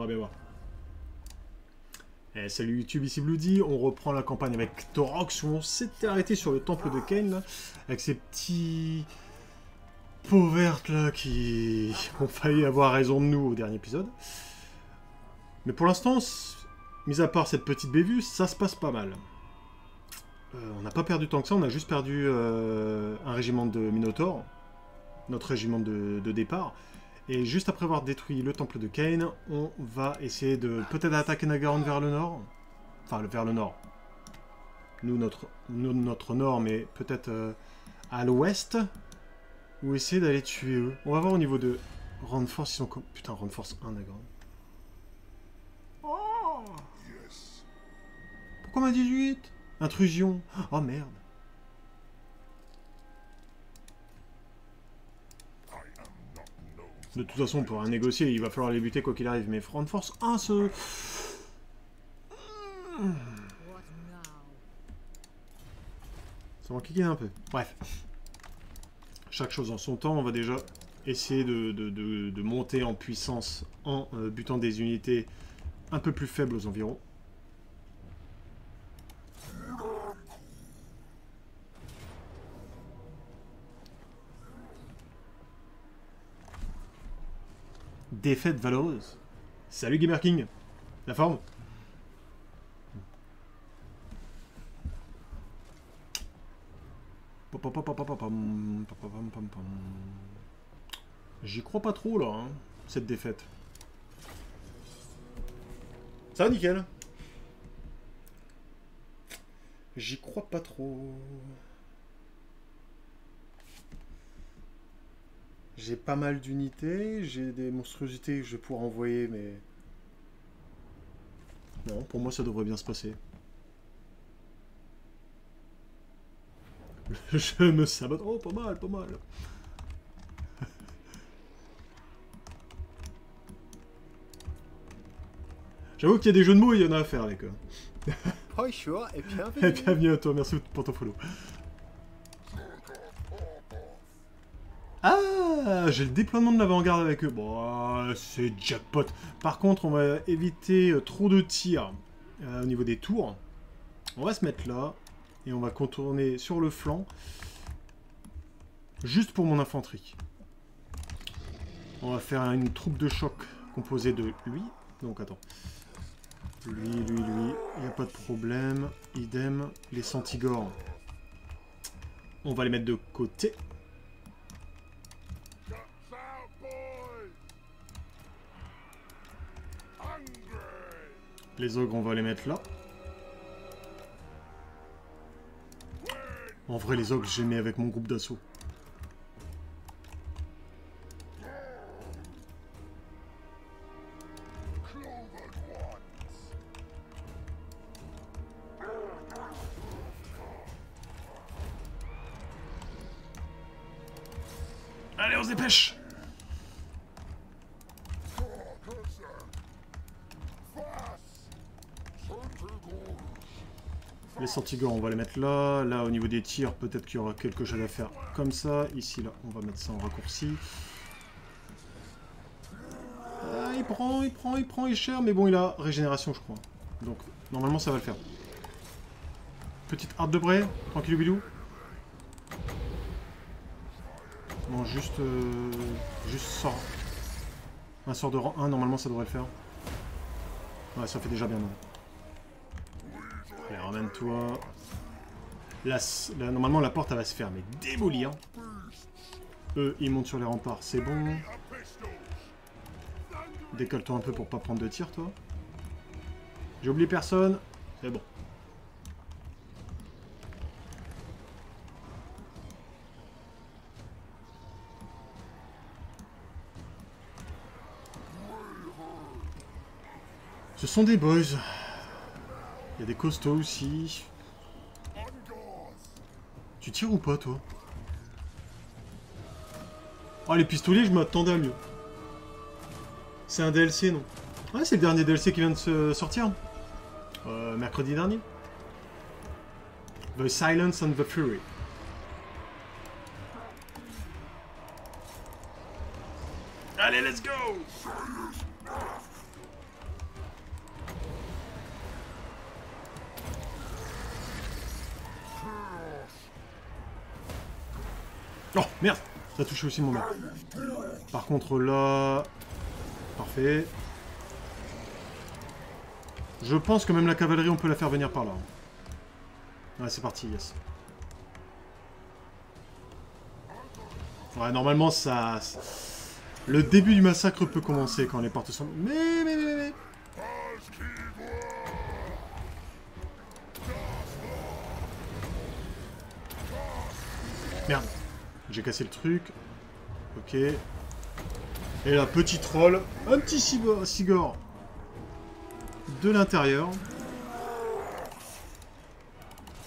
va bien voir. Eh, salut YouTube, ici Bloody. On reprend la campagne avec Taurox où on s'était arrêté sur le temple de Kain, là, avec ces petits peaux vertes là qui ont failli avoir raison de nous au dernier épisode. Mais pour l'instant, mis à part cette petite bévue, ça se passe pas mal. On n'a pas perdu tant que ça, on a juste perdu un régiment de Minotaur, notre régiment de départ. Et juste après avoir détruit le temple de Kain, on va essayer de peut-être attaquer Nagaron vers le nord. Enfin, vers le nord. Nous, notre nord, mais peut-être à l'ouest. Ou essayer d'aller tuer eux. On va voir au niveau de Renforce, ils sont comme... Putain, Renforce 1, Nagaron. Oh, pourquoi on m'a 18? Intrusion. Oh merde. De toute façon, on pourra négocier, il va falloir les buter quoi qu'il arrive. Mais Front Force 1, ce... Ça m'enquiquine un peu. Bref. Chaque chose en son temps, on va déjà essayer de monter en puissance en butant des unités un peu plus faibles aux environs. Défaite valeureuse. Salut Gamer King. La forme? J'y crois pas trop là, hein, cette défaite. Ça va nickel. J'y crois pas trop. J'ai pas mal d'unités, j'ai des monstruosités que je vais pouvoir envoyer, mais... Non, pour moi ça devrait bien se passer. Je me sabote. Oh, pas mal, pas mal. J'avoue qu'il y a des jeux de mots, il y en a à faire, les gars. Bonjour et bienvenue. Et bienvenue à toi, merci pour ton follow. Ah, j'ai le déploiement de l'avant-garde avec eux. Bon, c'est jackpot. Par contre, on va éviter trop de tirs au niveau des tours. On va se mettre là. Et on va contourner sur le flanc. Juste pour mon infanterie. On va faire une troupe de choc composée de lui. Donc, attends. Lui. Il n'y a pas de problème. Idem. Les Centigores. On va les mettre de côté. Les ogres, on va les mettre là. En vrai, les ogres, j'ai mis avec mon groupe d'assaut. Allez, on se dépêche! Les Centigores, on va les mettre là. Là, au niveau des tirs, peut-être qu'il y aura quelque chose à faire comme ça. Ici, là, on va mettre ça en raccourci. Ah, il prend, il est cher. Mais bon, il a régénération, je crois. Donc, normalement, ça va le faire. Petite harpe de bray, tranquillou bilou. Bon, juste sort. Un sort de rang 1, normalement, ça devrait le faire. Ouais, ça fait déjà bien mal. Allez, ramène-toi. Là, normalement, la porte, elle va se faire, mais démolir. Eux, ils montent sur les remparts, c'est bon. Décolle-toi un peu pour pas prendre de tir, toi. J'ai oublié personne. C'est bon. Ce sont des boys. Il y a des costauds aussi. Tu tires ou pas, toi? Oh, les pistolets, je m'attendais à mieux. C'est un DLC, non? Ouais, c'est le dernier DLC qui vient de se sortir. Mercredi dernier. The Silence and the Fury. Allez, let's go! Oh, merde! Ça a touché aussi mon mec. Par contre, là... Parfait. Je pense que même la cavalerie, on peut la faire venir par là. Ouais, c'est parti, yes. Ouais, normalement, ça... Le début du massacre peut commencer quand les portes sont... Mais... Merde. J'ai cassé le truc. Ok. Et là, petit troll. Un petit Sigor. De l'intérieur.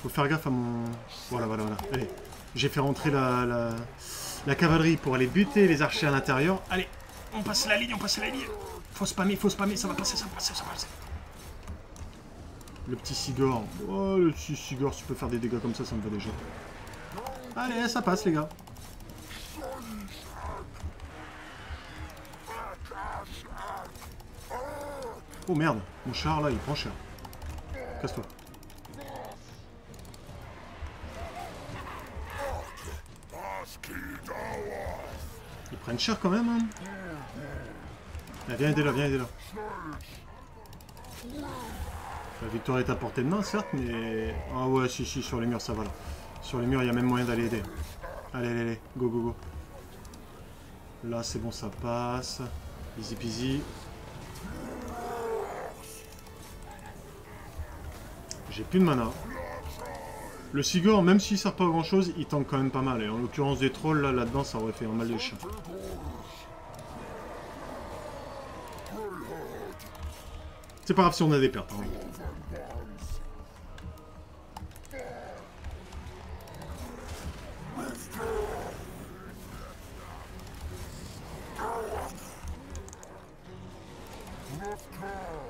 Faut faire gaffe à mon... Voilà. Allez. J'ai fait rentrer la cavalerie pour aller buter les archers à l'intérieur. Allez. On passe la ligne. Faut spammer. Ça va passer. Le petit Sigor. Oh, le petit Sigor, si tu peux faire des dégâts comme ça me va déjà. Allez, ça passe, les gars. Oh merde, mon char là, il prend cher. Casse-toi. Ils prennent cher quand même, hein. Ah, viens aider là. La victoire est à portée de main, certes, mais... Ah ouais, si, sur les murs, ça va là. Sur les murs, il y a même moyen d'aller aider. Allez, go. Là, c'est bon, ça passe. Easy peasy. J'ai plus de mana. Le Sigor, même s'il sert pas à grand chose, il tank quand même pas mal. Et en l'occurrence des trolls, là-dedans, ça aurait fait un mal de chien. C'est pas grave si on a des pertes. Hein.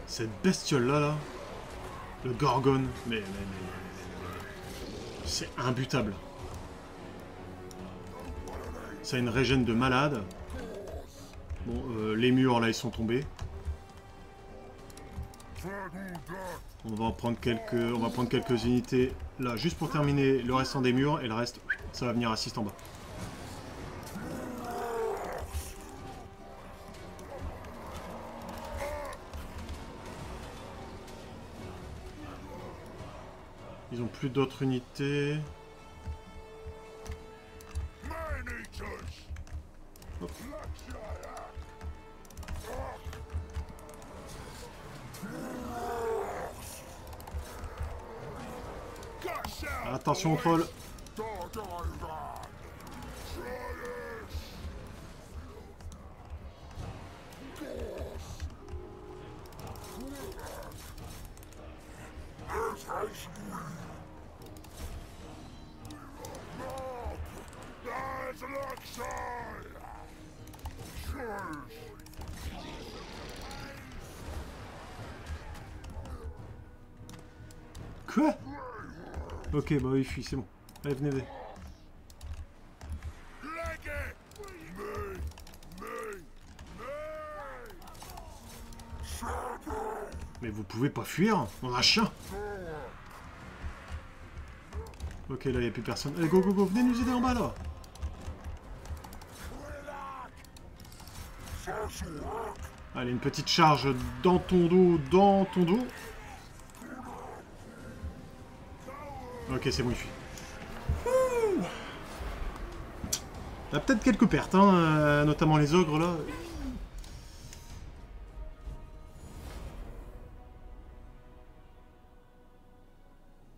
Cette bestiole-là, le Gorgone, mais... C'est imbutable. Ça a une régène de malade. Bon, les murs, là, ils sont tombés. On va prendre quelques unités, là, juste pour terminer le restant des murs, et le reste, ça va venir assiste en bas. Ils ont plus d'autres unités. Hop. Attention au troll. Quoi? Ok, bah oui, fuis, c'est bon. Allez, venez. Mais vous pouvez pas fuir? On a un chien. Ok, là, il n'y a plus personne. Allez, go, venez nous aider en bas, là. Allez, une petite charge dans ton dos, Ok, c'est bon, il fuit. Il y a peut-être quelques pertes, hein, notamment les ogres, là.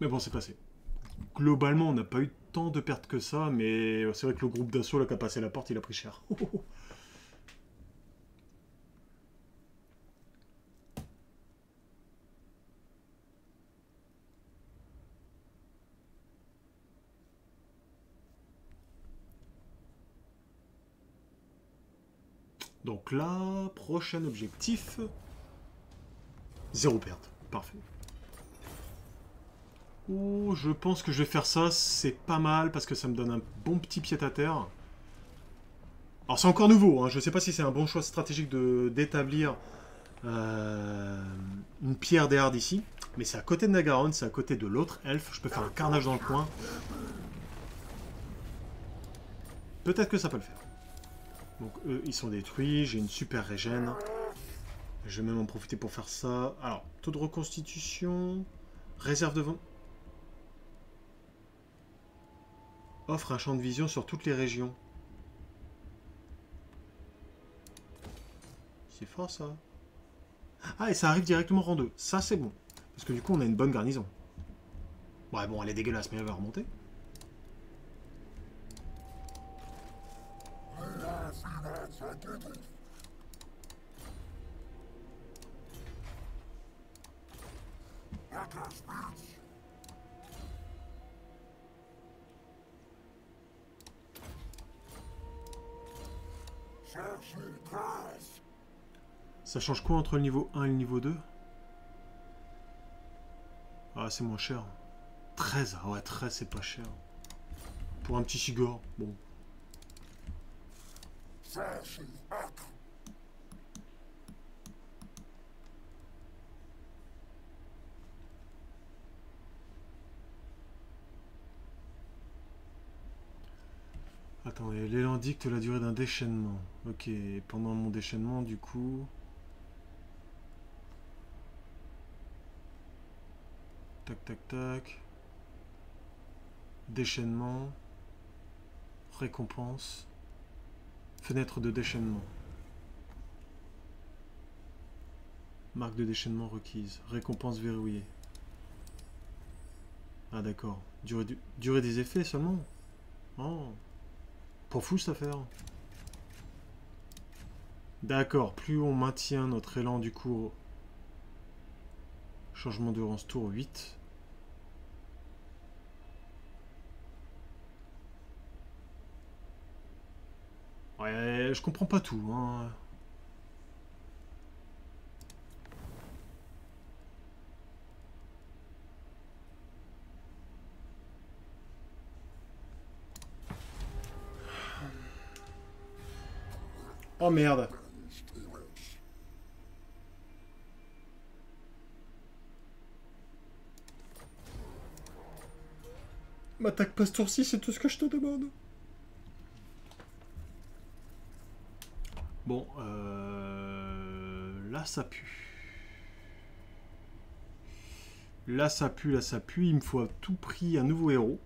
Mais bon, c'est passé. Globalement, on n'a pas eu tant de pertes que ça, mais c'est vrai que le groupe d'assaut, là, qui a passé la porte, il a pris cher. Donc là, prochain objectif... 0 perte. Parfait. Oh, je pense que je vais faire ça. C'est pas mal parce que ça me donne un bon petit pied-à-terre. Alors c'est encore nouveau. Hein. Je ne sais pas si c'est un bon choix stratégique d'établir une pierre des hardes ici. Mais c'est à côté de Nagaron, c'est à côté de l'autre elfe. Je peux faire un carnage dans le coin. Peut-être que ça peut le faire. Donc eux, ils sont détruits. J'ai une super régène. Je vais même en profiter pour faire ça. Alors, taux de reconstitution. Réserve de vent. Offre un champ de vision sur toutes les régions. C'est fort ça. Ah, et ça arrive directement rang 2. Ça, c'est bon. Parce que du coup, on a une bonne garnison. Ouais, bon, elle est dégueulasse, mais elle va remonter. Ça change quoi entre le niveau 1 et le niveau 2? Ah, c'est moins cher. 13, ah ouais, 13, c'est pas cher. Pour un petit Sigor, bon. Attendez, l'élan dicte la durée d'un déchaînement. Ok, pendant mon déchaînement, du coup... Tac, tac, tac. Déchaînement. Récompense. Fenêtre de déchaînement. Marque de déchaînement requise. Récompense verrouillée. Ah d'accord. Durée des effets seulement. Oh. Pas fou cette affaire. D'accord. Plus on maintient notre élan du coup... Changement de rang tour 8. Ouais, je comprends pas tout, hein. Oh merde. M'attaque pas ce tour-ci, c'est tout ce que je te demande. Bon, là ça pue. Là ça pue, là ça pue. Il me faut à tout prix un nouveau héros.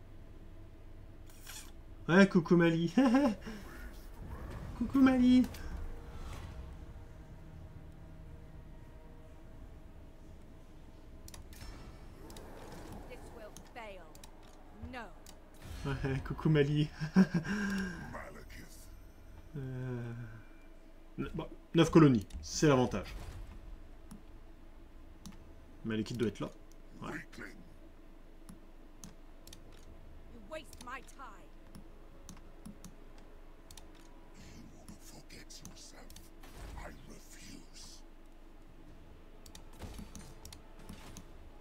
Ouais, coucou Mali. Coucou Mali. Ouais, coucou Mali. Bon, 9 colonies, c'est l'avantage. Malekith doit être là. Ouais.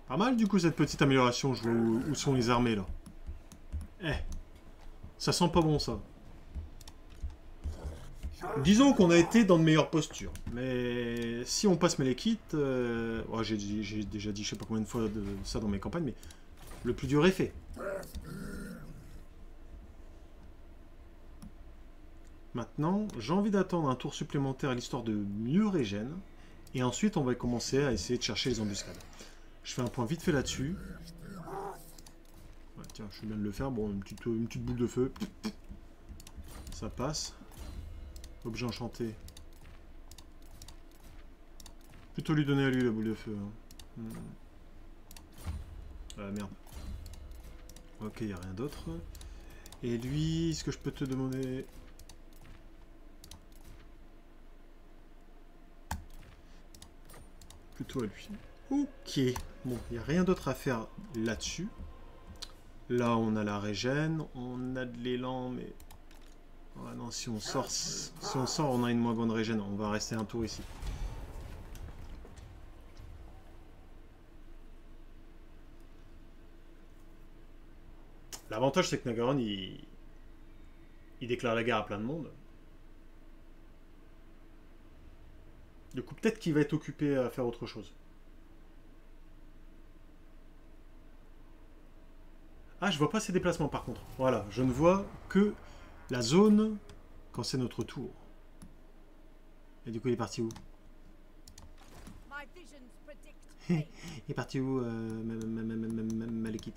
Pas mal du coup cette petite amélioration, je vois où sont les armées là. Eh, ça sent pas bon ça. Disons qu'on a été dans de meilleures postures. Mais si on passe Malekith, ouais, j'ai déjà dit je sais pas combien de fois de ça dans mes campagnes, mais le plus dur est fait. Maintenant, j'ai envie d'attendre un tour supplémentaire à l'histoire de mieux régène. Et ensuite, on va commencer à essayer de chercher les embuscades. Je fais un point vite fait là-dessus. Ouais, tiens, je viens de le faire. Bon, une petite boule de feu. Ça passe. Objet enchanté. Plutôt lui donner à lui la boule de feu. Hein. Ah merde. Ok, il n'y a rien d'autre. Et lui, est-ce que je peux te demander... Plutôt à lui. Ok. Bon, il n'y a rien d'autre à faire là-dessus. Là, on a la régène. On a de l'élan, mais... Ah non, si on sort, on a une moins bonne régène. On va rester un tour ici. L'avantage, c'est que Nagaron, il déclare la guerre à plein de monde. Du coup, peut-être qu'il va être occupé à faire autre chose. Ah, je vois pas ses déplacements par contre. Voilà, je ne vois que la zone quand c'est notre tour. Et du coup, il est parti où? Il est parti où, Malekith?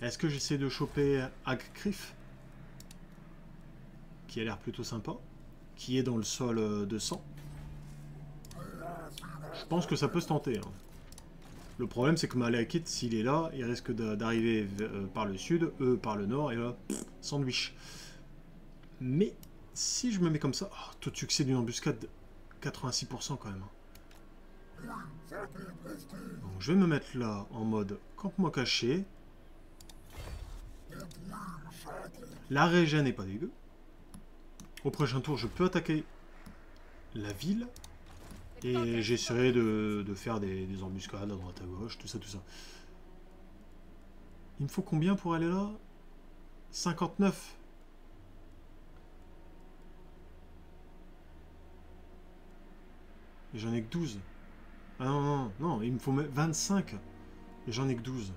Est-ce que j'essaie de choper Agcriff, qui a l'air plutôt sympa, qui est dans le sol de sang? Je pense que ça peut se tenter. Hein. Le problème, c'est que Malekith, s'il est là, il risque d'arriver par le sud, eux par le nord, et là, sandwich. Mais si je me mets comme ça, oh, taux de succès d'une embuscade, 86% quand même. Donc je vais me mettre là en mode campement caché. La régène n'est pas dégueu. Au prochain tour, je peux attaquer la ville. Et j'essaierai de faire des embuscades à droite à gauche, tout ça, tout ça. Il me faut combien pour aller là? 59. Et j'en ai que 12. Ah non, non, non, il me faut 25. Et j'en ai que 12.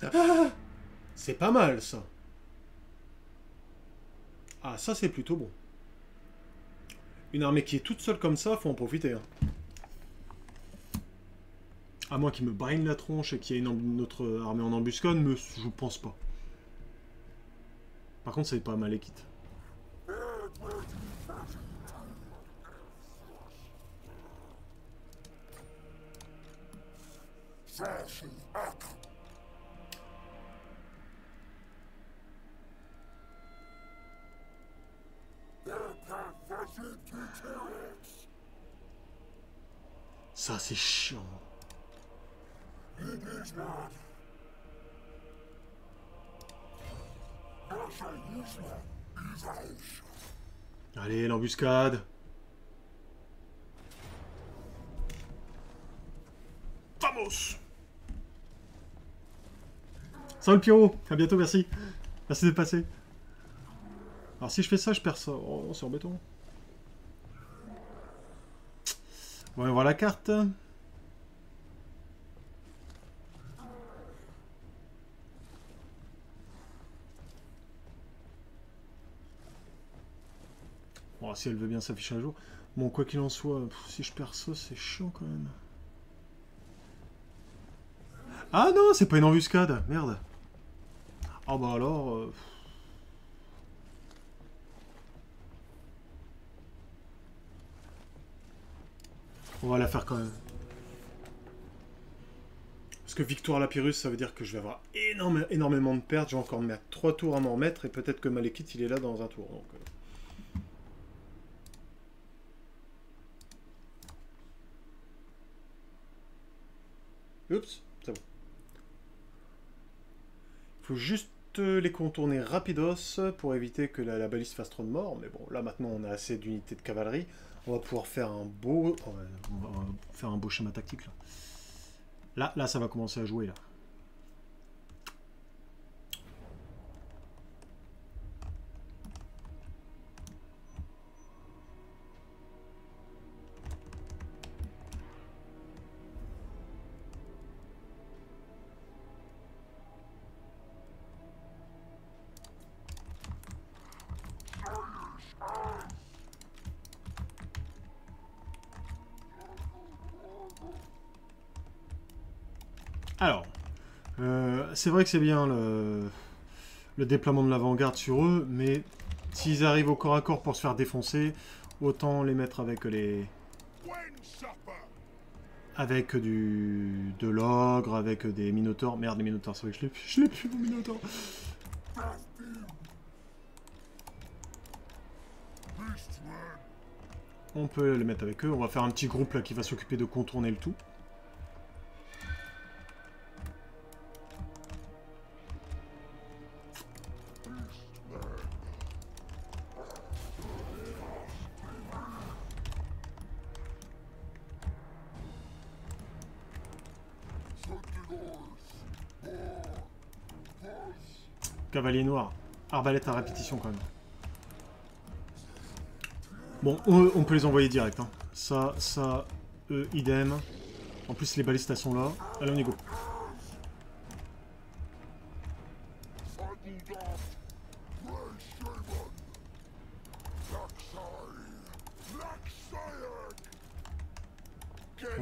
Ah, c'est pas mal, ça. Ah, ça, c'est plutôt bon. Une armée qui est toute seule comme ça, faut en profiter. Hein. À moins qu'il me braine la tronche et qu'il y ait une autre armée en embuscade, mais je pense pas. Par contre, c'est pas Malekith. Ça, c'est chiant. Allez, l'embuscade. Vamos. Salut le Pyro. À bientôt, merci. Merci d'être passé. Alors si je fais ça, je perds ça. Oh, c'est embêtant. On va voir la carte. Bon, si elle veut bien s'afficher un jour. Bon, quoi qu'il en soit, si je perds ça, c'est chiant quand même. Ah non, c'est pas une embuscade. Merde. Ah bah alors... On va la faire quand même. Parce que victoire à la Pyrrhus, ça veut dire que je vais avoir énormément de pertes. Je vais encore me mettre 3 tours à m'en remettre. Et peut-être que Malekith, il est là dans un tour. Donc, Oups, c'est bon. Il faut juste les contourner rapidos pour éviter que la baliste fasse trop de morts. Mais bon, là maintenant, on a assez d'unités de cavalerie. On va pouvoir faire un beau... on va faire un beau schéma tactique, là. Là, ça va commencer à jouer, là. Alors, c'est vrai que c'est bien le déploiement de l'avant-garde sur eux, mais s'ils arrivent au corps à corps pour se faire défoncer, autant les mettre avec les... avec de l'ogre, avec des minotaures. Merde, les minotaures, c'est vrai que je l'ai plus, mon minotaure. On peut les mettre avec eux. On va faire un petit groupe là qui va s'occuper de contourner le tout. Cavalier noir. Arbalète à répétition quand même. Bon, on peut les envoyer direct. Hein. Ça, eux, idem. En plus, les balistes, elles sont là. Allez, on y go.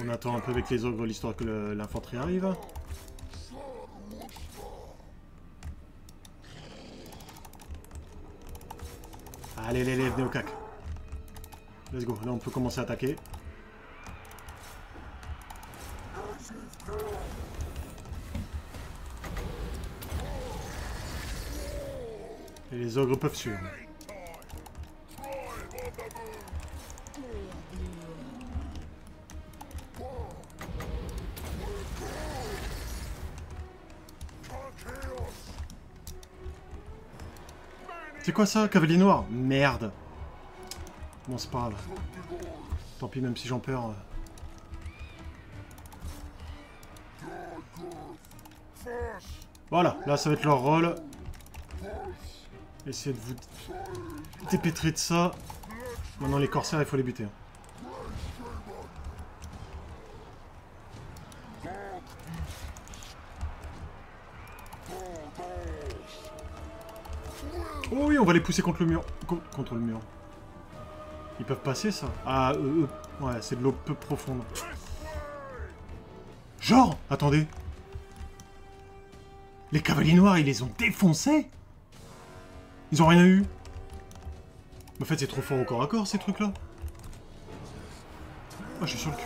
On attend un peu avec les ogres l'histoire que l'infanterie arrive. Allez, venez au cac. Let's go, là on peut commencer à attaquer. Et les ogres peuvent suivre. C'est quoi ça, cavalier noir? Merde. Bon, c'est pas grave. Tant pis, même si j'en perds. Voilà, là ça va être leur rôle. Essayez de vous dépêtrer de ça. Maintenant les corsaires, il faut les buter. Oh oui, on va les pousser contre le mur. Contre le mur. Ils peuvent passer, ça? Ah, ouais, c'est de l'eau peu profonde. Genre, attendez. Les cavaliers noirs, ils les ont défoncés? Ils ont rien eu? En fait, c'est trop fort au corps à corps, ces trucs-là. Ah, je suis sur le cul.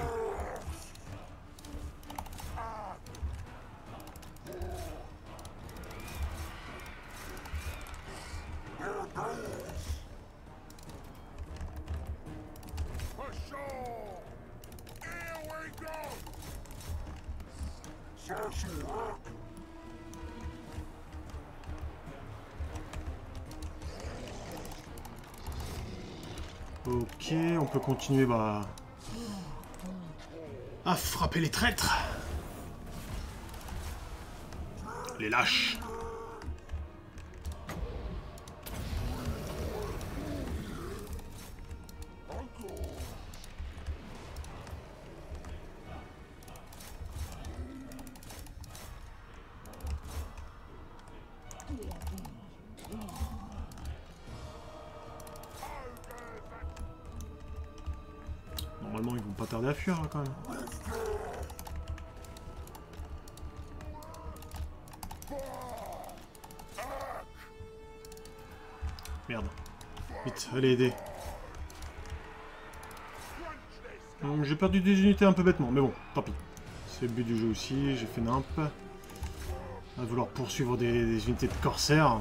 Ok, on peut continuer à frapper les traîtres. Les lâches. Normalement, ils vont pas tarder à fuir, là, quand même. Merde. Vite, allez aider. J'ai perdu des unités un peu bêtement, mais bon, tant pis. C'est le but du jeu aussi, j'ai fait nimp. À vouloir poursuivre des unités de corsaires.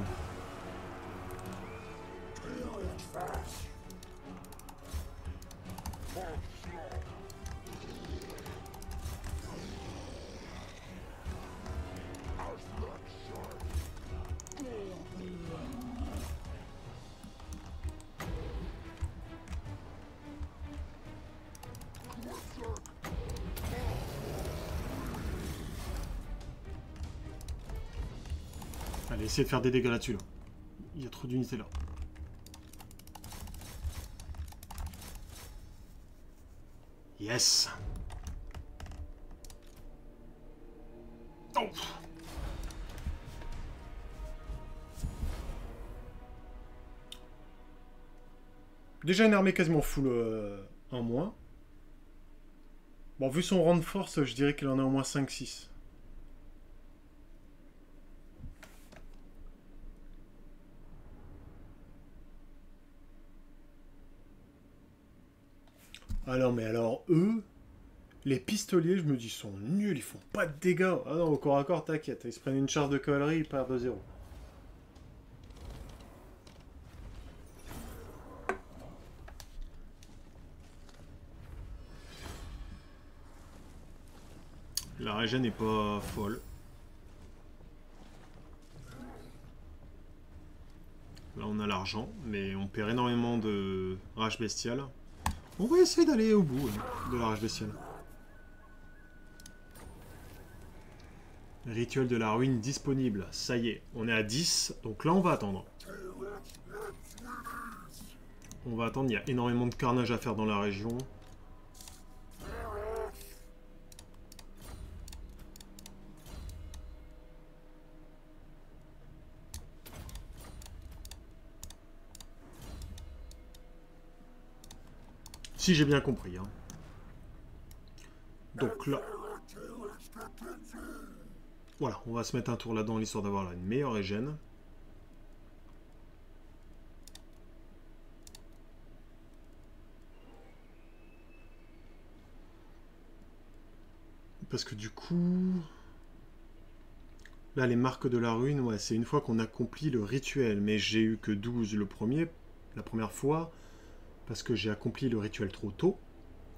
Allez, essayez de faire des dégâts là-dessus, là. Il y a trop d'unités là. Yes. Oh. Déjà une armée quasiment full en moins. Bon, vu son rang de force, je dirais qu'il en a au moins 5-6. Ah non, mais alors, eux, les pistoliers, je me dis, sont nuls, ils font pas de dégâts. Ah non, au corps à corps, t'inquiète, ils se prennent une charge de cavalerie, ils perdent de 0. La régène n'est pas folle. Là, on a l'argent, mais on perd énormément de rage bestiale. On va essayer d'aller au bout de la rage bestiale. Rituel de la ruine disponible. Ça y est, on est à 10, donc là, on va attendre. On va attendre, il y a énormément de carnage à faire dans la région. Si j'ai bien compris. Hein. Donc là... Voilà, on va se mettre un tour là-dedans, l'histoire d'avoir là une meilleure régène. Parce que du coup... Là, les marques de la ruine, ouais, c'est une fois qu'on accomplit le rituel. Mais j'ai eu que 12 la première fois, parce que j'ai accompli le rituel trop tôt.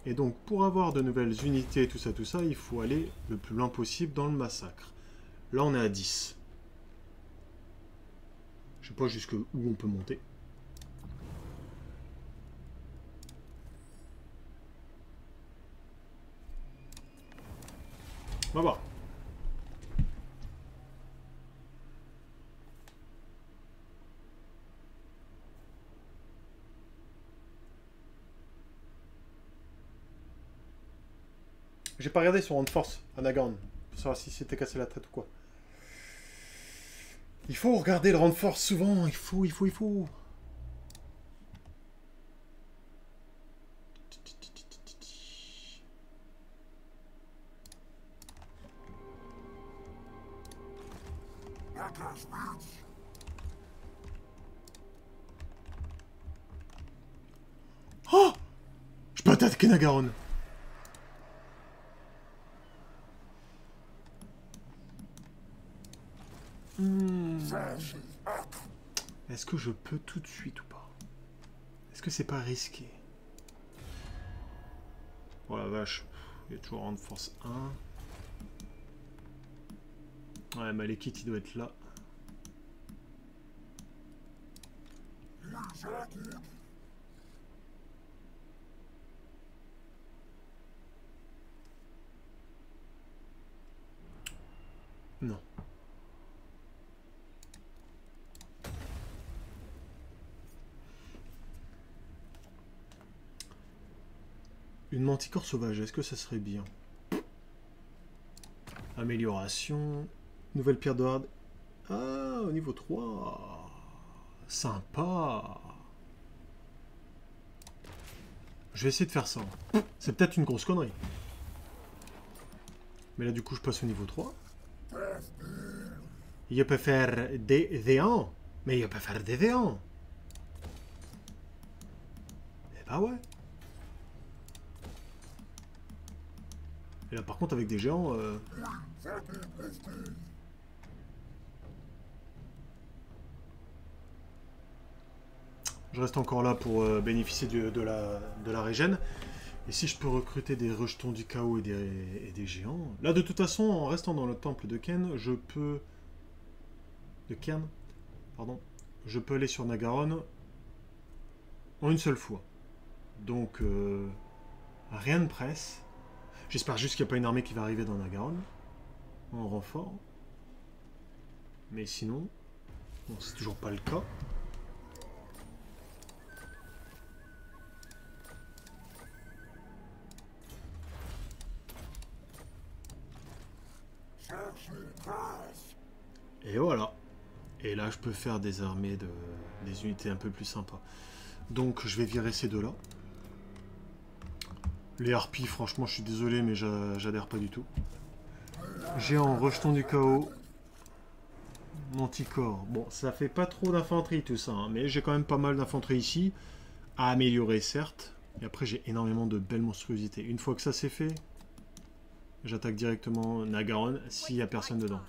Et donc, pour avoir de nouvelles unités, tout ça, il faut aller le plus loin possible dans le massacre. Là, on est à 10. Je sais pas jusqu'où on peut monter. On va voir. J'ai pas regardé sur Hand Force à Nagaon pour savoir si c'était cassé la tête ou quoi. Il faut regarder le Hand Force souvent, il faut. Oh! Je peux attaquer Nagaon. Est-ce que je peux tout de suite ou pas? Est-ce que c'est pas risqué? Oh la vache, il y a toujours Hand Force 1. Ouais, Malekith il doit être là. Non. Une manticore sauvage, est-ce que ça serait bien? Amélioration. Nouvelle pierre de hard. Ah, au niveau 3. Sympa. Je vais essayer de faire ça. C'est peut-être une grosse connerie. Mais là, du coup, je passe au niveau 3. Je peux faire des V1. Mais je peux faire des V1. Eh bah ouais. Et là, par contre, avec des géants... Je reste encore là pour bénéficier de la régène. Et si je peux recruter des rejetons du chaos et des géants... Là, de toute façon, en restant dans le temple de Ken, je peux... De Kern, pardon. Je peux aller sur Nagaon en une seule fois. Donc, rien ne presse. J'espère juste qu'il n'y a pas une armée qui va arriver dans Nagaon en renfort. Mais sinon, bon, c'est toujours pas le cas. Et voilà. Et là, je peux faire des armées, des unités un peu plus sympas. Donc, je vais virer ces deux-là. Les harpies, franchement, je suis désolé, mais j'adhère pas du tout. Géant, rejeton du chaos. Manticore. Bon, ça fait pas trop d'infanterie tout ça, hein, mais j'ai quand même pas mal d'infanterie ici. À améliorer, certes. Et après, j'ai énormément de belles monstruosités. Une fois que ça c'est fait, j'attaque directement Nagaon s'il n'y a personne dedans.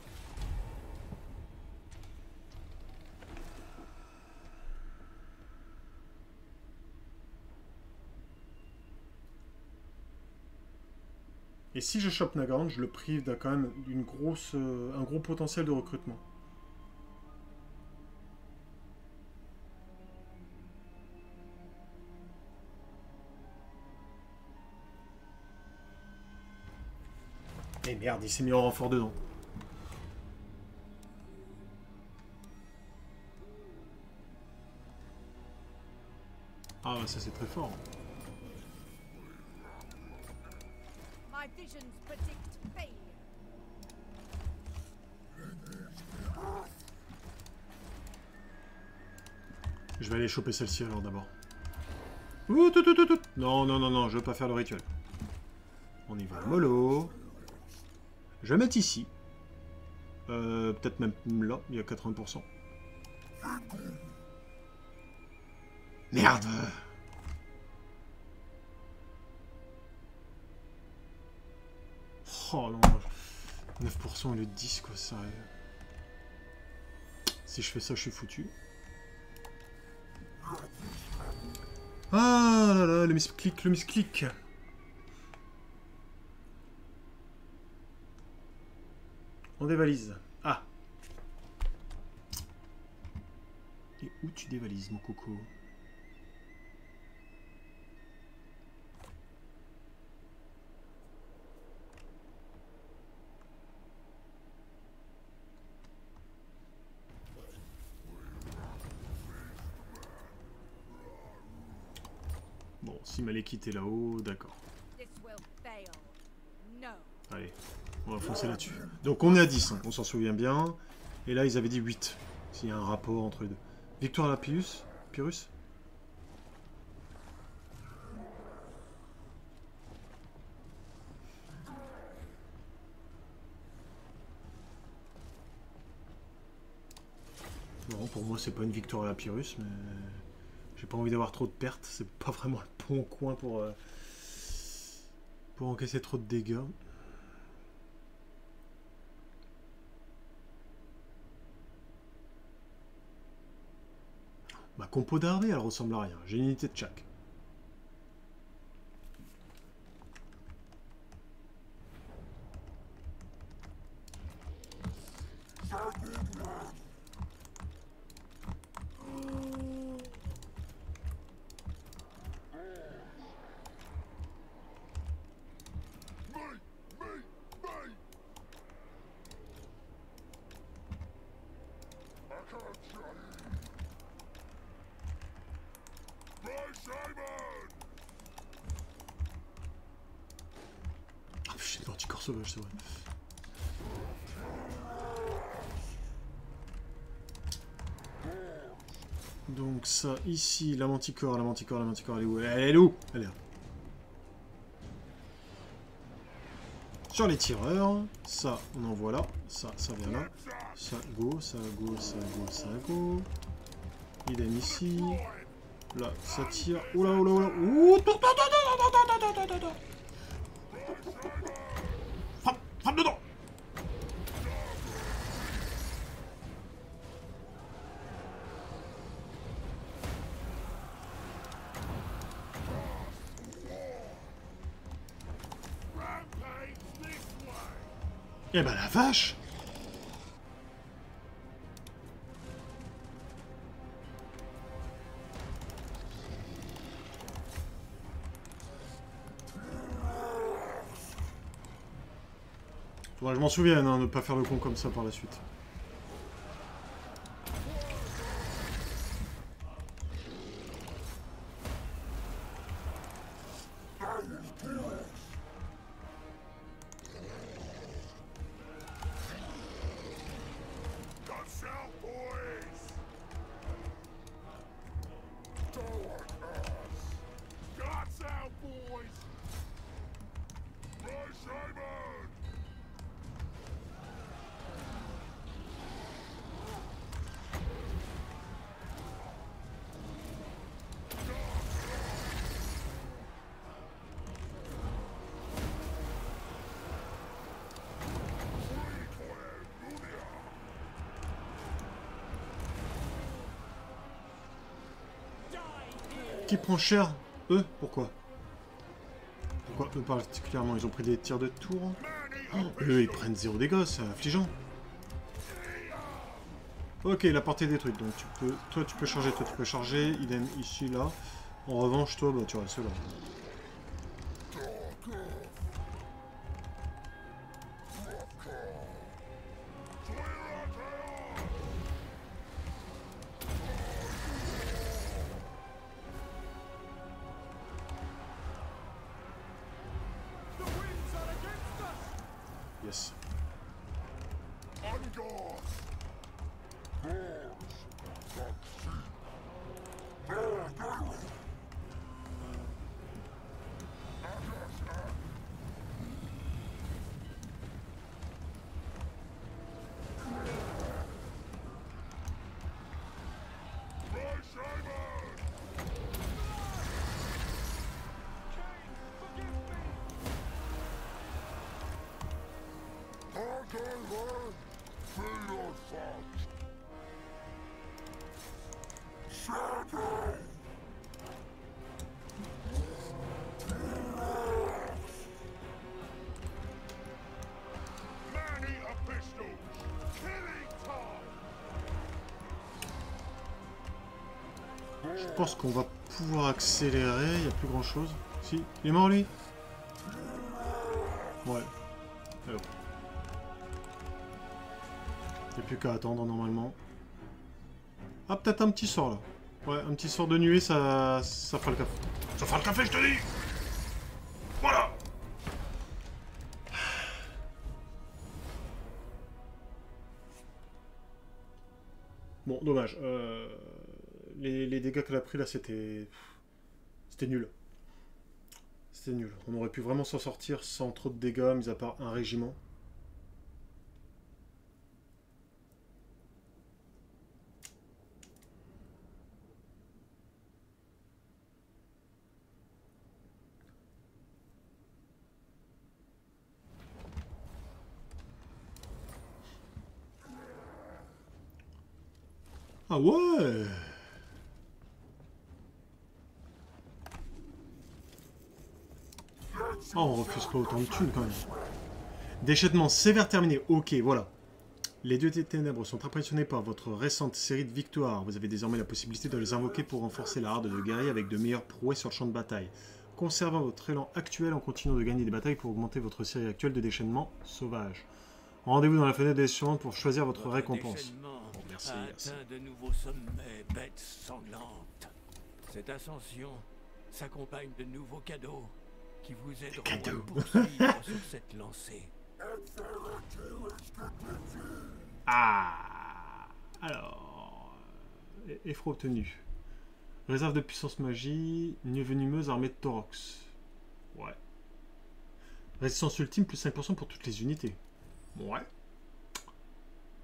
Et si je chope Nagaon, je le prive d'un quand même un gros potentiel de recrutement. Et merde, il s'est mis en renfort dedans. Ah, ça c'est très fort. Je vais aller choper celle-ci alors d'abord. Ouh, tout, tout, tout, tout. Non, non, non, non, je veux pas faire le rituel. On y va mollo. Je vais mettre ici. Peut-être même là, il y a 80%. Merde! Oh non, 9% au lieu de 10, quoi, ça. Si je fais ça, je suis foutu. Ah là là, le misclick, le misclick. On dévalise. Ah. Et où tu dévalises, mon coco? Bon, si Malekith est là-haut, d'accord. Allez, on va foncer là-dessus. Donc on est à 10, hein, on s'en souvient bien. Et là, ils avaient dit 8. S'il y a un rapport entre les deux. Victoire à la Pyrrhus? Non, pour moi, c'est pas une victoire à la Pyrrhus, mais... J'ai pas envie d'avoir trop de pertes. C'est pas vraiment le bon coin pour encaisser trop de dégâts. Ma compo d'armée, elle ressemble à rien. J'ai une unité de chaque. Ah, j'ai l'anticorps sauvage, c'est vrai. Donc ça, ici, la manticore, elle est où? Elle est où? Elle est là. Sur les tireurs, ça, on envoie là, ça vient là, ça, go, ça, go, ça, go, ça, go. Idem ici. Là, ça tire. Oula, oula, oula. Ouh, frappe dedans. Eh ben la vache! Faudrait que je m'en souvienne, hein, de ne pas faire le con comme ça par la suite. Qui prend cher? Eux? Pourquoi? Pourquoi eux particulièrement? Ils ont pris des tirs de tour? Oh, eux, ils prennent 0 dégâts, c'est affligeant. Ok, la portée est détruite, donc tu peux... Toi, tu peux charger, toi, tu peux charger. Idem ici, là. En revanche, toi, bah, tu restes là. Yes. Je pense qu'on va pouvoir accélérer, il n'y a plus grand chose. Si, il est mort lui? Ouais. Alors. Il n'y a plus qu'à attendre normalement. Ah, peut-être un petit sort là. Ouais, un petit sort de nuée, ça fera le café. Ça fera le café, je te dis! Voilà! Bon, dommage. Les dégâts qu'elle a pris là, c'était nul. C'était nul. On aurait pu vraiment s'en sortir sans trop de dégâts, mis à part un régiment. Ah ouais! Oh, on refuse pas autant de thunes quand même. Déchaînement sévère terminé. Ok, voilà. Les dieux des ténèbres sont impressionnés par votre récente série de victoires. Vous avez désormais la possibilité de les invoquer pour renforcer la harde de guerriers avec de meilleures prouesses sur le champ de bataille. Conservant votre élan actuel en continuant de gagner des batailles pour augmenter votre série actuelle de déchaînement sauvage. Rendez-vous dans la fenêtre des suivantes pour choisir votre récompense. Bon, merci, merci. atteint de nouveaux sommets, bêtes sanglantes. Cette ascension s'accompagne de nouveaux cadeaux qui vous aideront à poursuivre sur cette lancée. Ah. Alors... Effroi obtenu. Réserve de puissance magie, nuée venimeuse armée de Taurox. Ouais. Résistance ultime, plus 5% pour toutes les unités. Ouais.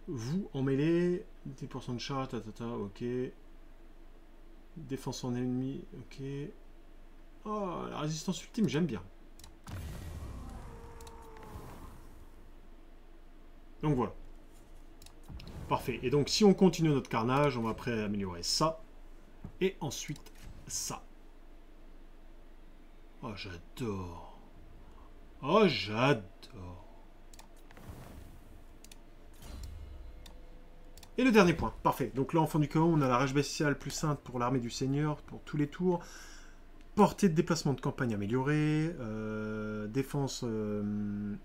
Vous, en mêlée, 10% de charge, ok. Défense en ennemi, ok. Oh, la résistance ultime, j'aime bien. Donc voilà. Parfait. Et donc, si on continue notre carnage, on va après améliorer ça. Et ensuite, ça. Oh, j'adore. Oh, j'adore. Et le dernier point. Parfait. Donc là, enfant du chaos, on a la rage bestiale plus sainte pour l'armée du seigneur, pour tous les tours. Portée de déplacement de campagne améliorée. Défense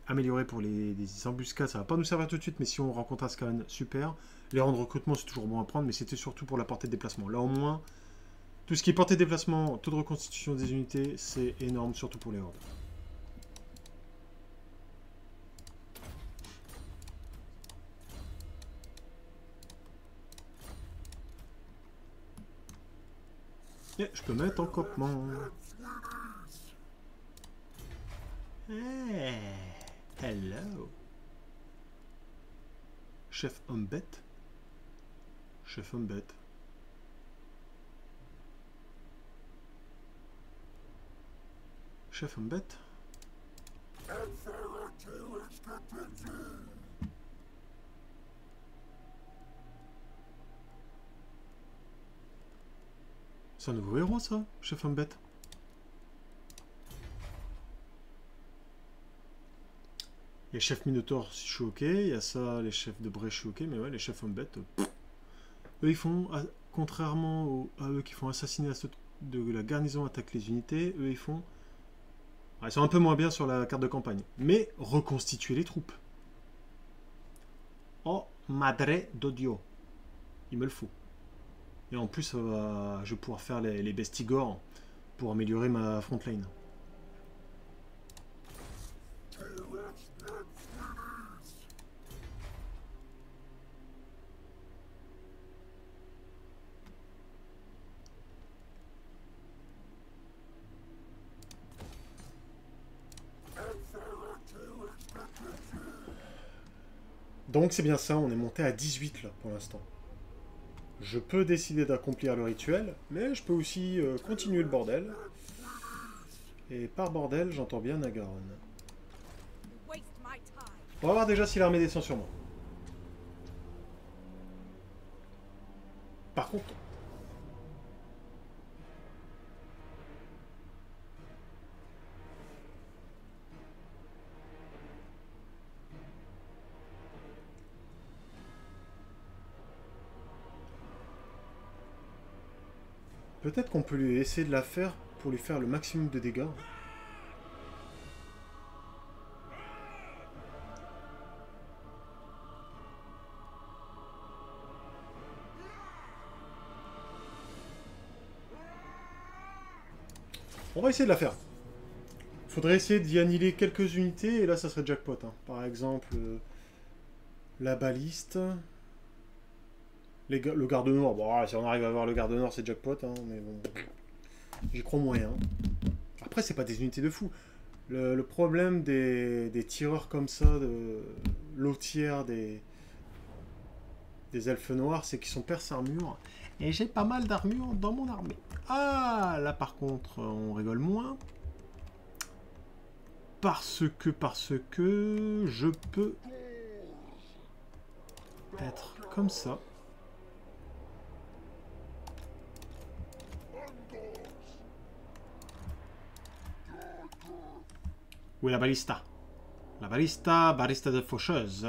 améliorée pour les embuscades. Ça va pas nous servir tout de suite, mais si on rencontre Ascan, super. Les rangs de recrutement, c'est toujours bon à prendre, mais c'était surtout pour la portée de déplacement. Là, au moins, tout ce qui est portée de déplacement, taux de reconstitution des unités, c'est énorme, surtout pour les hordes. Et je peux mettre en campement. Hey, hello. Chef homme bête. Chef homme bête. Chef homme bête. C'est un nouveau héros, ça, chef homme bête. Il y a chef Minotaur, je suis ok. Il y a ça, les chefs de Brèche, je suis ok. Mais ouais, les chefs hommes bêtes, eux, ils font, contrairement à eux qui font assassiner ceux de la garnison, attaquent les unités, eux, ils font... ils sont un peu moins bien sur la carte de campagne. Mais reconstituer les troupes. Oh, madre d'odio. Il me le faut. Et en plus, je vais pouvoir faire les bestigors pour améliorer ma frontline. Donc c'est bien ça, on est monté à 18 là pour l'instant. Je peux décider d'accomplir le rituel, mais je peux aussi continuer le bordel. Et par bordel, j'entends bien Nagaron. On va voir déjà si l'armée descend sur moi. Par contre... Peut-être qu'on peut lui essayer de la faire pour lui faire le maximum de dégâts. On va essayer de la faire. Faudrait essayer d'y annihiler quelques unités et là ça serait jackpot. Hein. Par exemple, la baliste. Le garde-nord. Bon, si on arrive à avoir le garde-nord, c'est jackpot. Hein, mais bon, j'y crois moyen. Après, c'est pas des unités de fou. Le problème des tireurs comme ça, de l'eau-tiers des elfes noirs, c'est qu'ils sont perce armure. Et j'ai pas mal d'armure dans mon armée. Ah, là par contre, on rigole moins. Parce que je peux être comme ça. Où est la balista? La balista de faucheuse.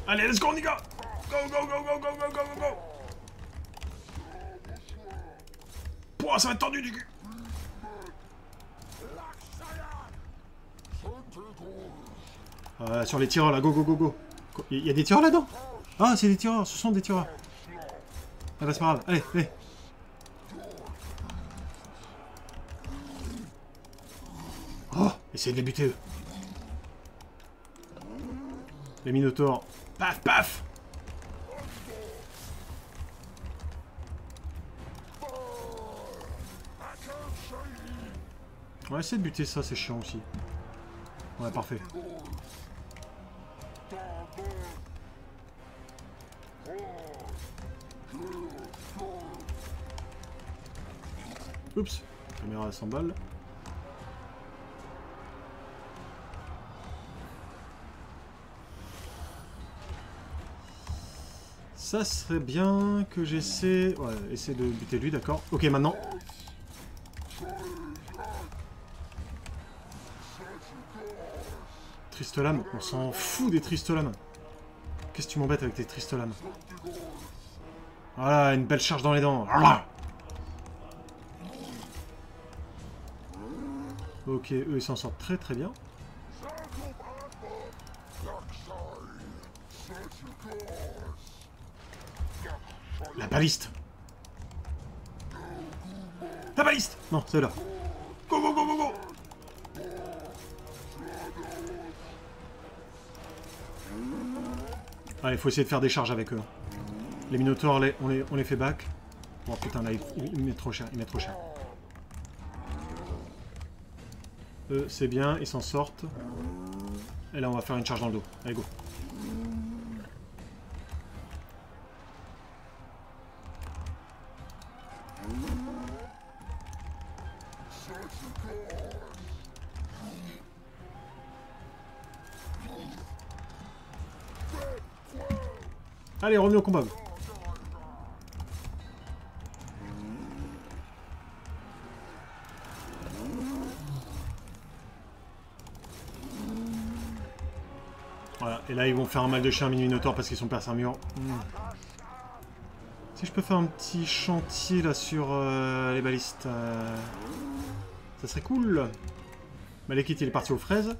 Allez, let's go, on y go! Go, go, go, go, go, go, go, go, go! Pouah, ça va être tendu du cul! Sur les tireurs là, go, go, go, go! Il y a des tireurs là-dedans? Ah, c'est des tireurs, ce sont des tireurs! Ah bah c'est pas grave, allez, allez! Oh, essayez de les buter eux! Les minotaures. Paf, paf! On va essayer de buter ça, c'est chiant aussi. Ouais, parfait. Oups, caméra à 100 balles. Ça serait bien que j'essaie... Ouais, essayer de buter lui, d'accord. Ok, maintenant. Triste lame, on s'en fout des tristes lames. Qu'est-ce que tu m'embêtes avec tes tristes lames? Voilà, une belle charge dans les dents. Ok, eux ils s'en sortent très très bien. La baliste. La baliste. Non, c'est là. Go, go, go, go, go. Allez, faut essayer de faire des charges avec eux. Les minotaures, on les fait back. Oh putain, là, il met trop cher, il met trop cher. Eux, c'est bien, ils s'en sortent. Et là, on va faire une charge dans le dos. Allez, go. Allez, revenez au combat. Voilà, et là ils vont faire un mal de chien à Minotaur parce qu'ils sont perce armure. Si je peux faire un petit chantier là sur les balistes, ça serait cool. Malekith il est parti aux fraises.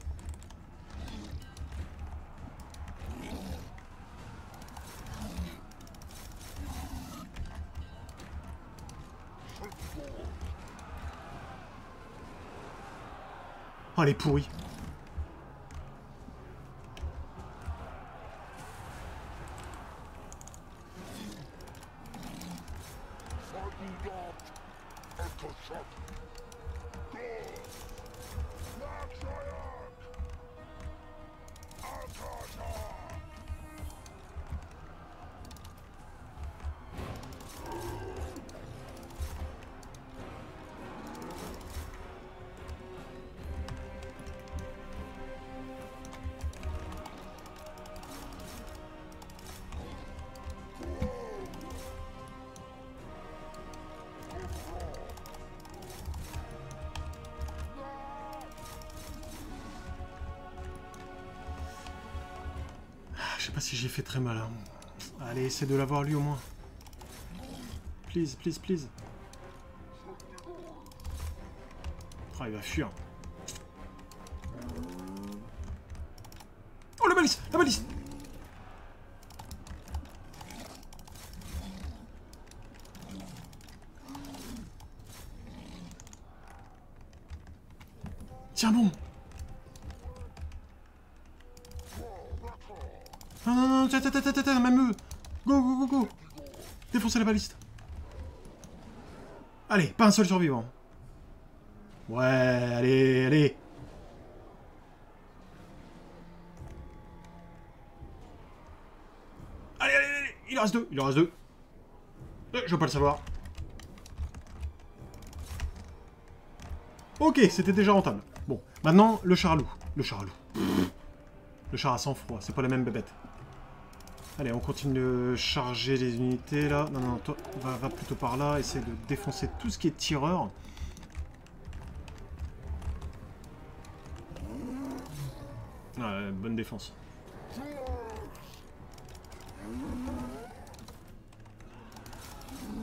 Oh, elle est pourrie. Je sais pas si j'ai fait très mal. Hein. Allez, essaie de l'avoir lui au moins. Please, please, please. Oh, il va fuir. Oh, la balise! La balise! Tiens bon! Non, non, non, tiens, même eux! Go, go, go, go! Défoncez la baliste! Allez, pas un seul survivant. Ouais, allez, allez! Allez, allez, allez! Il en reste deux! Il en reste deux! Je veux pas le savoir. Ok, c'était déjà rentable. Bon, maintenant, le char à loup. Le char à loup. Le char à sang-froid, c'est pas la même bébête. Allez, on continue de charger les unités, là. Non, non, toi, va plutôt par là. Essaye de défoncer tout ce qui est tireur. Ouais, bonne défense.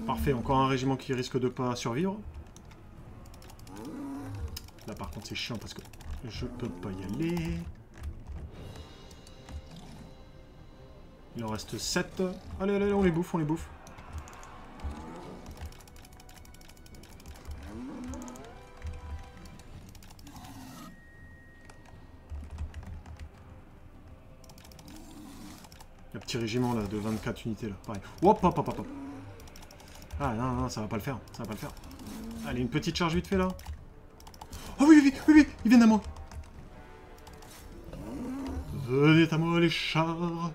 Parfait, encore un régiment qui risque de pas survivre. Là, par contre, c'est chiant parce que je peux pas y aller. Il en reste 7. Allez, allez, on les bouffe, on les bouffe. Le petit régiment là de 24 unités là, pareil. Hop, hop, hop, hop. Ah non, non, ça va pas le faire, ça va pas le faire. Allez, une petite charge vite fait là. Oh oui, oui, oui, oui, ils viennent à moi. Venez à moi les chars.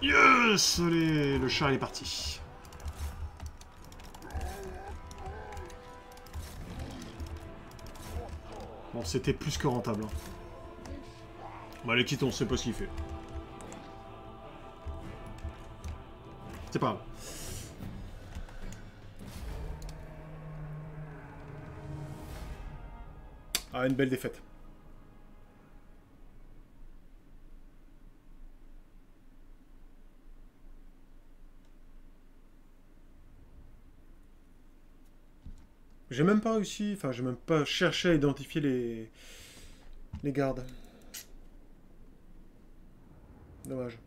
Yes, allez, le char il est parti. Bon, c'était plus que rentable. Hein. Bon, allez, quittons, c'est pas ce qu'il fait. C'est pas grave. Ah, une belle défaite. J'ai même pas réussi, enfin j'ai même pas cherché à identifier les gardes. Dommage.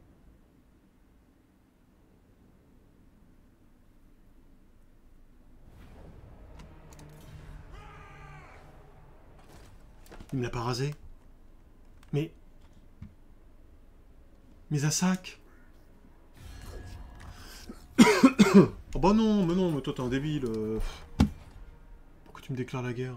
Il me l'a pas rasé. Mais... Mes Asak. Oh bah non, mais toi t'es un débile. Pourquoi tu me déclares la guerre?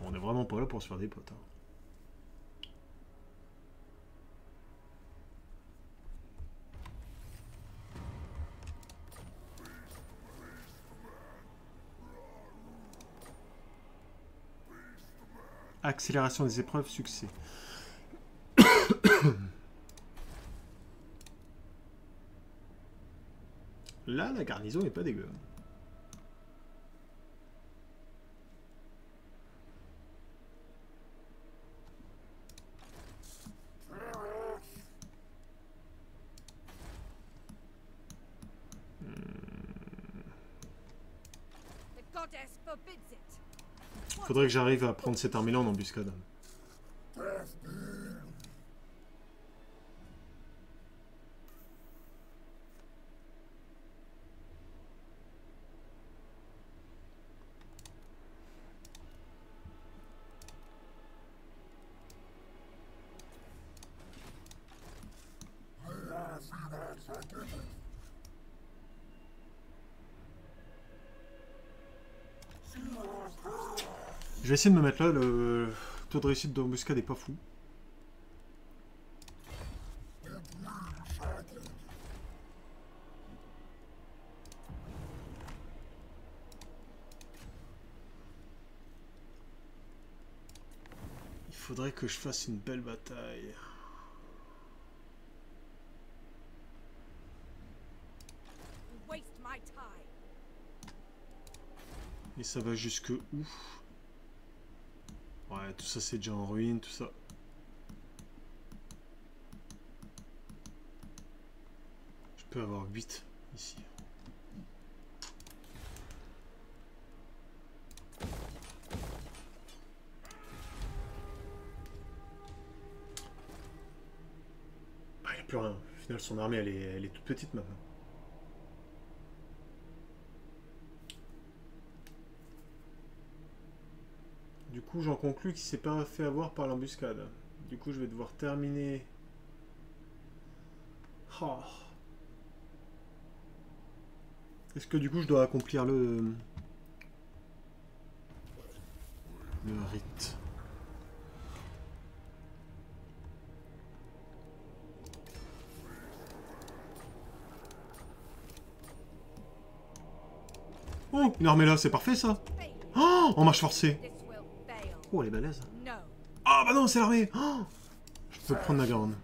On est vraiment pas là pour se faire des potes. Hein. Accélération des épreuves, succès. Là, la garnison est pas dégueu. Faudrait que j'arrive à prendre cette armée-là en embuscade. Je vais essayer de me mettre là, le taux de réussite d'embuscade est pas fou. Il faudrait que je fasse une belle bataille. Waste my time. Et ça va jusque où? Ouais, tout ça c'est déjà en ruine, tout ça. Je peux avoir 8 ici. Ah, il n'y a plus rien. Au final, son armée, elle est toute petite maintenant. Du coup, j'en conclus qu'il s'est pas fait avoir par l'embuscade. Du coup, je vais devoir terminer. Oh. Est-ce que du coup, je dois accomplir le rite? Oh, une armée là, c'est parfait ça. Oh, en marche forcée. Oh, elle est balèze. Ah bah non, c'est l'armée. Oh, je peux prendre la garde.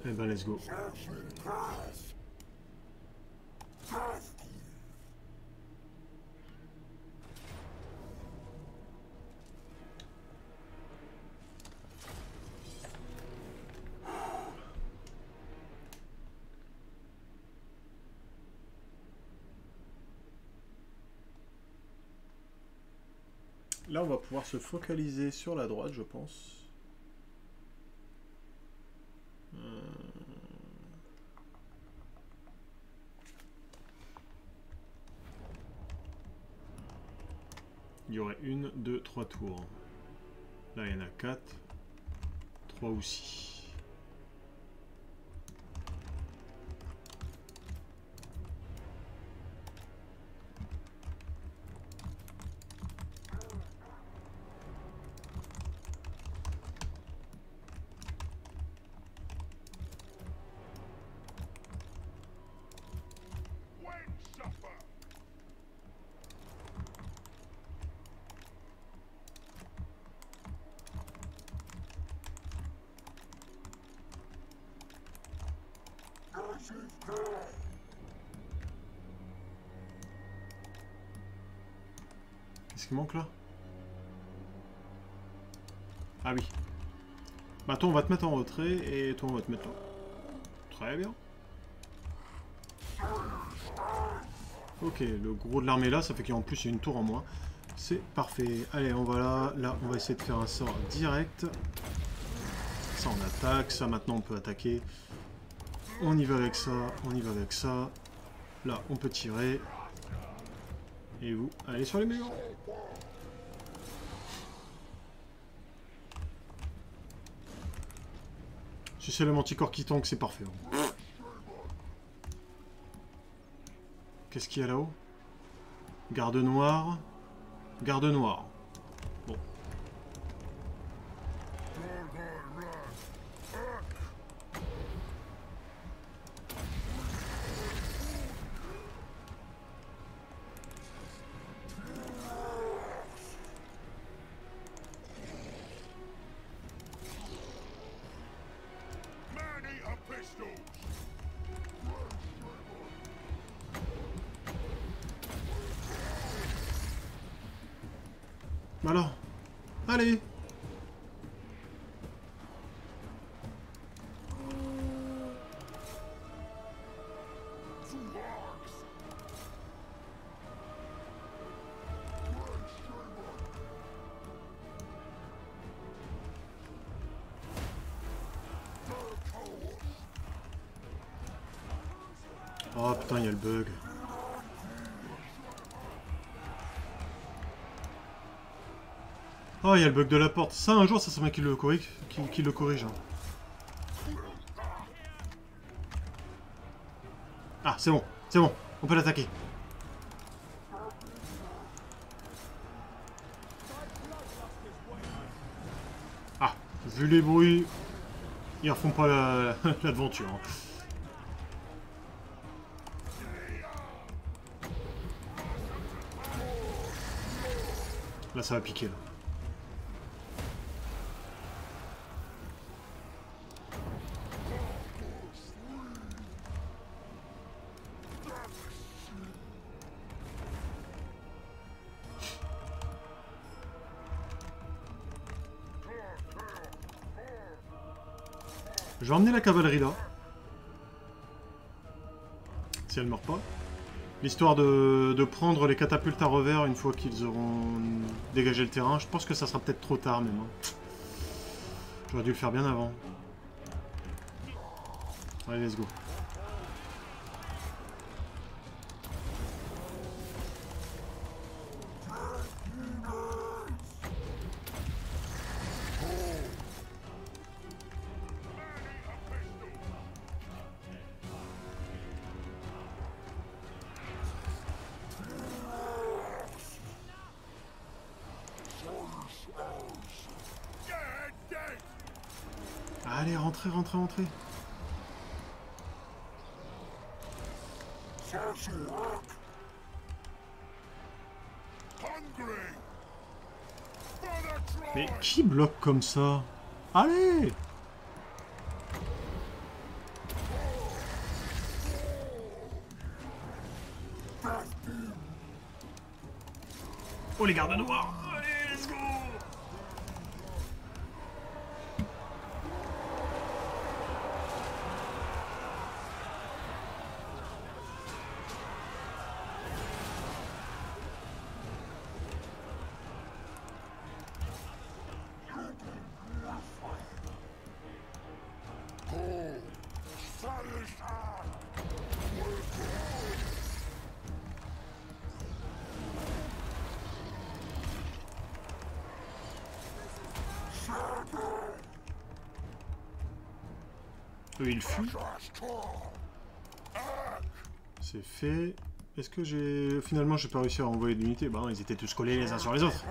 Eh ben, let's go. Là, on va pouvoir se focaliser sur la droite, je pense. Il y aurait 1, 2, 3 tours. Là, il y en a 4. 3 aussi. Qu'est-ce qui manque là? Ah oui. Bah toi on va te mettre en retrait et toi on va te mettre là. Très bien. Ok, le gros de l'armée là, ça fait qu'en plus il y a une tour en moins. C'est parfait. Allez, on va là. Là, on va essayer de faire un sort direct. Ça on attaque, ça maintenant on peut attaquer. On y va avec ça, on y va avec ça. Là, on peut tirer. Et vous, allez sur les murs. Si c'est le manticore qui tank, c'est parfait. Qu'est-ce qu'il y a là-haut? Garde noire. Garde noire. Bon. Alors, allez. Oh putain, il y a le bug. Oh, il y a le bug de la porte. Ça, un jour, ça serait bien qu'il le corrige. Qu'il le corrige. Hein. Ah, c'est bon. C'est bon. On peut l'attaquer. Ah, vu les bruits, ils refont pas l'aventure. Hein. Là, ça va piquer, là. Je vais emmener la cavalerie là. Si elle meurt pas. L'histoire de prendre les catapultes à revers une fois qu'ils auront dégagé le terrain. Je pense que ça sera peut-être trop tard même. Hein. J'aurais dû le faire bien avant. Allez, let's go. Allez, rentrez, rentrez, rentrez. Mais qui bloque comme ça? Allez! Oh les gardes noirs! Allez, let's go! Il fuit. C'est fait. Est-ce que j'ai... Finalement, j'ai pas réussi à envoyer d'unité. Bah non, ils étaient tous collés les uns sur les autres.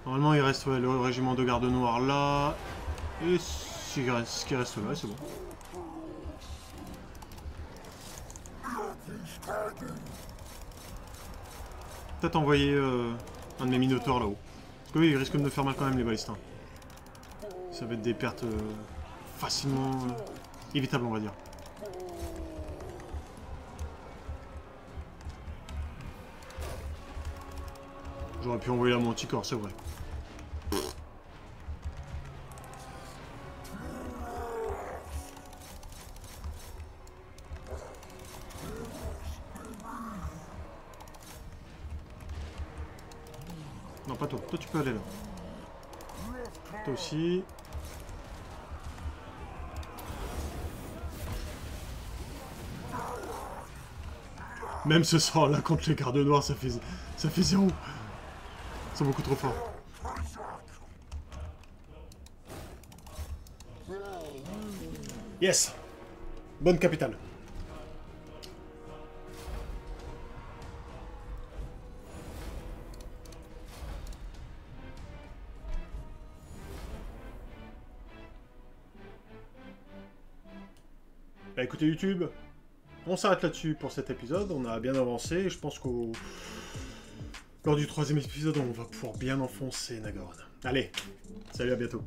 Normalement, il reste ouais, le régiment de garde noirs là. Et ce qui reste là, c'est bon. Peut-être envoyer un de mes minotaures là-haut. Parce que oui, ils risquent de me faire mal quand même les balistes. Ça va être des pertes facilement évitables, on va dire. J'aurais pu envoyer la Manticore, c'est vrai. Non, pas toi. Toi, tu peux aller là. Toi aussi. Même ce sort là contre les gardes noirs, ça fait 0. Ils sont beaucoup trop forts. Yes. Bonne capitale. Bah écoutez YouTube, on s'arrête là-dessus pour cet épisode. On a bien avancé. Je pense qu'au lors du 3e épisode, on va pouvoir bien enfoncer Nagorn. Allez, salut, à bientôt.